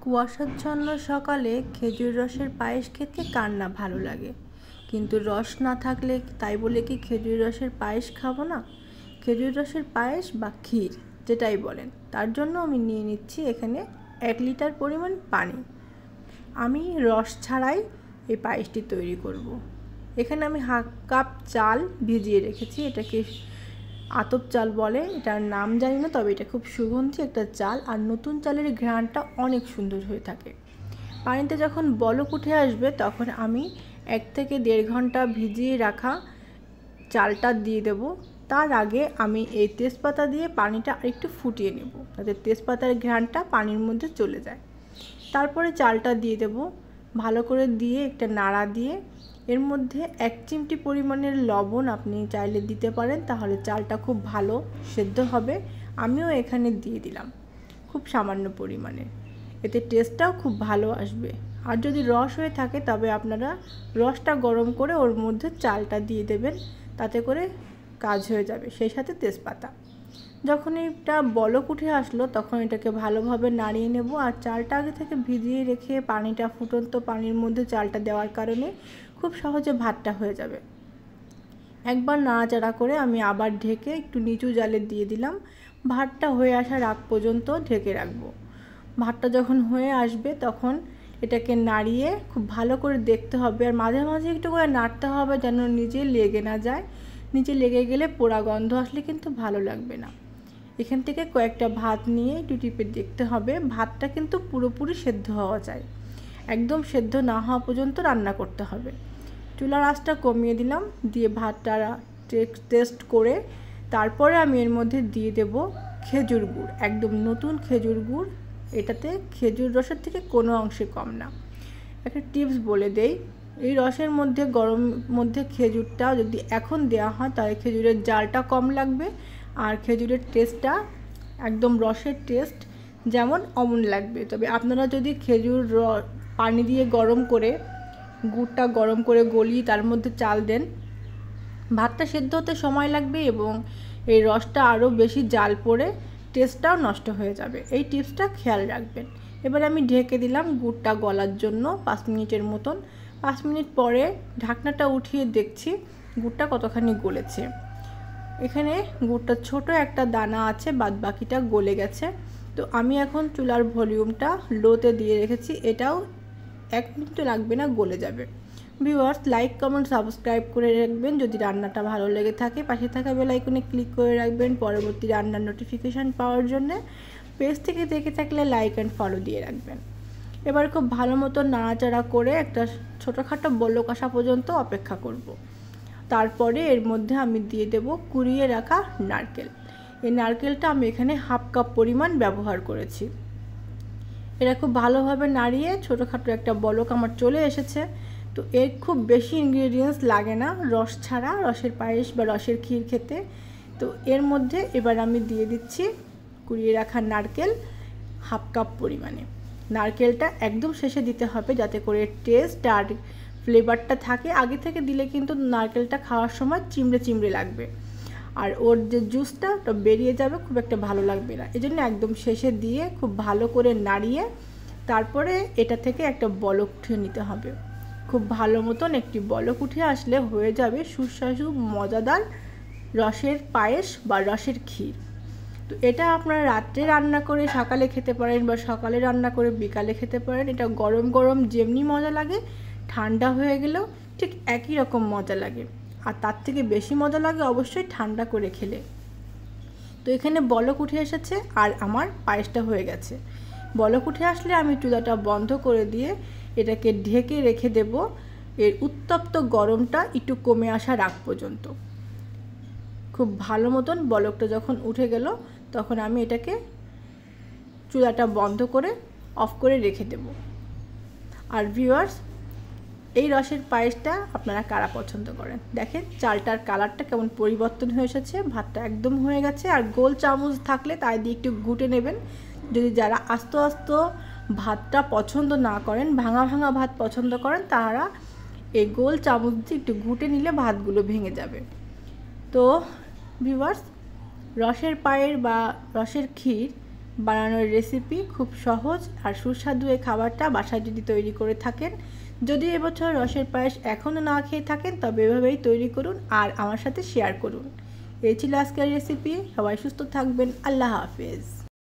কুয়াশাচ্ছন্ন সকালে খেজুর রসের পায়েস খেতে কার না ভালো লাগে, কিন্তু রস না থাকলে তাই বলে কি খেজুর রসের পায়েস খাবো না? খেজুর রসের পায়েস বা ক্ষীর যেটাই বলেন, তার জন্য আমি নিয়ে নিচ্ছি এখানে 1 লিটার পরিমাণ পানি। আমি রস ছাড়াই এই পায়েসটি তৈরি করব। এখানে আমি 1/2 কাপ চাল ভিজিয়ে রেখেছি। এটাকে আতপ চাল বলে, এটার নাম জানি না, তবে এটা খুব সুগন্ধি একটা চাল, আর নতুন চালের ঘ্রাণটা অনেক সুন্দর হয়ে থাকে। পানিতে যখন বলক উঠে আসবে তখন আমি 1 থেকে 1.5 ঘন্টা ভিজিয়ে রাখা চালটা দিয়ে দেব। তার আগে আমি এই তেজপাতা দিয়ে পানিটা আরেকটু ফুটিয়ে নেব, যাতে তেজপাতার ঘ্রাণটা পানির মধ্যে চলে যায়। তারপরে চালটা দিয়ে দেব, ভালো করে দিয়ে একটা নাড়া দিয়ে এর মধ্যে 1 চিমটি পরিমাণের লবণ আপনি চাইলে দিতে পারেন, তাহলে চালটা খুব ভালো সেদ্ধ হবে। আমিও এখানে দিয়ে দিলাম খুব সামান্য পরিমাণে, এতে টেস্টটাও খুব ভালো আসবে। আর যদি রস হয়ে থাকে তবে আপনারা রসটা গরম করে ওর মধ্যে চালটা দিয়ে দেবেন, তাতে করে কাজ হয়ে যাবে। সেই সাথে তেজপাতা। যখন এটা বলক উঠে আসলো তখন এটাকে ভালোভাবে নাড়িয়ে নেব। আর চালটা আগে থেকে ভিজিয়ে রেখে পানিটা ফুটন্ত পানির মধ্যে চালটা দেওয়ার কারণে খুব সহজে ভাতটা হয়ে যাবে। একবার নাড়াচাড়া করে আমি আবার ঢেকে একটু নিচু জালে দিয়ে দিলাম। ভাতটা হয়ে আসার আগ পর্যন্ত ঢেকে রাখবো। ভাতটা যখন হয়ে আসবে তখন এটাকে নাড়িয়ে খুব ভালো করে দেখতে হবে, আর মাঝে মাঝে একটু করে নাড়তে হবে যেন নিচে লেগে না যায়। নিচে লেগে গেলে পোড়া গন্ধ আসলে কিন্তু ভালো লাগবে না। এখান থেকে কয়েকটা ভাত নিয়ে একটু টিপে দেখতে হবে। ভাতটা কিন্তু পুরোপুরি সেদ্ধ হওয়া চাই, একদম সেদ্ধ না হওয়া পর্যন্ত রান্না করতে হবে। চুলার আঁচটা কমিয়ে দিলাম, দিয়ে ভাতটা টেস্ট করে তারপরে আমি এর মধ্যে দিয়ে দেব খেজুর গুড়, একদম নতুন খেজুর গুড়। এটাতে খেজুর রসের থেকে কোনো অংশে কম না। একটা টিপস বলে দেই, এই রসের মধ্যে গরম মধ্যে খেজুরটা যদি এখন দেওয়া হয় তাহলে খেজুরের জালটা কম লাগবে, আর খেজুরের টেস্টটা একদম রসের টেস্ট যেমন অমন লাগবে। তবে আপনারা যদি খেজুর পানি দিয়ে গরম করে গুড়টা গরম করে গলিয়ে তার মধ্যে চাল দেন, ভাতটা সেদ্ধ হতে সময় লাগবে এবং এই রসটা আরও বেশি জাল পড়ে টেস্টটাও নষ্ট হয়ে যাবে। এই টিপসটা খেয়াল রাখবেন। এবার আমি ঢেকে দিলাম গুড়টা গলার জন্য 5 মিনিটের মতন। 5 মিনিট পরে ঢাকনাটা উঠিয়ে দেখছি গুড়টা কতখানি গলেছে। এখানে গুড়টা ছোট একটা দানা আছে, বাদ বাকিটা গলে গেছে। তো আমি এখন চুলার ভলিউমটা লোতে দিয়ে রেখেছি, এটাও 1 মিনিটও লাগবে না, গলে যাবে। ভিউয়ার্স, লাইক কমেন্ট সাবস্ক্রাইব করে রাখবেন যদি রান্নাটা ভালো লেগে থাকে। পাশে থাকা বেল আইকনে ক্লিক করে রাখবেন পরবর্তী রান্নার নোটিফিকেশান পাওয়ার জন্য। পেজ থেকে দেখে থাকলে লাইক অ্যান্ড ফলো দিয়ে রাখবেন। এবার খুব ভালো মতো নাড়াচাড়া করে একটা ছোটোখাটো বলক আসা পর্যন্ত অপেক্ষা করব। তারপরে এর মধ্যে আমি দিয়ে দেব কুড়িয়ে রাখা নারকেল। এই নারকেলটা আমি এখানে 1/2 কাপ পরিমাণ ব্যবহার করেছি। এটা খুব ভালোভাবে নাড়িয়ে ছোটোখাটো একটা বলক আমার চলে এসেছে। তো এর খুব বেশি ইনগ্রেডিয়েন্টস লাগে না রস ছাড়া রসের পায়েস বা রসের ক্ষীর খেতে। তো এর মধ্যে এবার আমি দিয়ে দিচ্ছি কুড়িয়ে রাখা নারকেল 1/2 কাপ পরিমাণে। নারকেলটা একদম শেষে দিতে হবে যাতে করে টেস্ট আর ফ্লেভারটা থাকে। আগে থেকে দিলে কিন্তু নারকেলটা খাওয়ার সময় চিমড়ে চিমড়ে লাগবে, আর ওর যে জুসটা ওটা বেরিয়ে যাবে, খুব একটা ভালো লাগবে না। এই জন্য একদম শেষে দিয়ে খুব ভালো করে নাড়িয়ে তারপরে এটা থেকে একটা বলক উঠিয়ে নিতে হবে। খুব ভালো মতন একটি বলক উঠে আসলে হয়ে যাবে সুস্বাদু মজাদার রসের পায়েস বা রসের ক্ষীর। তো এটা আপনারা রাত্রে রান্না করে সকালে খেতে পারেন বা সকালে রান্না করে বিকালে খেতে পারেন। এটা গরম গরম যেমনি মজা লাগে, ঠান্ডা হয়ে গেলেও ঠিক একই রকম মজা লাগে, আর তার থেকে বেশি মজা লাগে অবশ্যই ঠান্ডা করে খেলে। তো এখানে বলক উঠে এসেছে আর আমার পায়েসটা হয়ে গেছে। বলক উঠে আসলে আমি চুলাটা বন্ধ করে দিয়ে এটাকে ঢেকে রেখে দেব এর উত্তপ্ত গরমটা একটু কমে আসার আগ পর্যন্ত। খুব ভালো মতন বলকটা যখন উঠে গেল তখন আমি এটাকে চুলাটা বন্ধ করে অফ করে রেখে দেব। আর ভিউয়ার্স, এই রসের পায়েসটা আপনারা কারা পছন্দ করেন? দেখেন চালটার কালারটা কেমন পরিবর্তন হয়ে এসেছে, ভাতটা একদম হয়ে গেছে। আর গোল চামচ থাকলে তাই দিয়ে একটু ঘুটে নেবেন। যদি যারা আস্ত আস্ত ভাতটা পছন্দ না করেন, ভাঙা ভাঙা ভাত পছন্দ করেন, তারা এই গোল চামচ দিয়ে একটু ঘুটে নিলে ভাতগুলো ভেঙে যাবে। তো ভিউয়ার্স, রসের পায়েস বা রসের ক্ষীর বানানোর রেসিপি খুব সহজ আর সুস্বাদু এই খাবারটা বাসায় যদি তৈরি করে থাকেন, যদি এবছর রসের পায়েস এখনও না খেয়ে থাকেন তবে এভাবেই তৈরি করুন আর আমার সাথে শেয়ার করুন। এই ছিল আজকের রেসিপি। সবাই সুস্থ থাকবেন। আল্লাহ হাফেজ।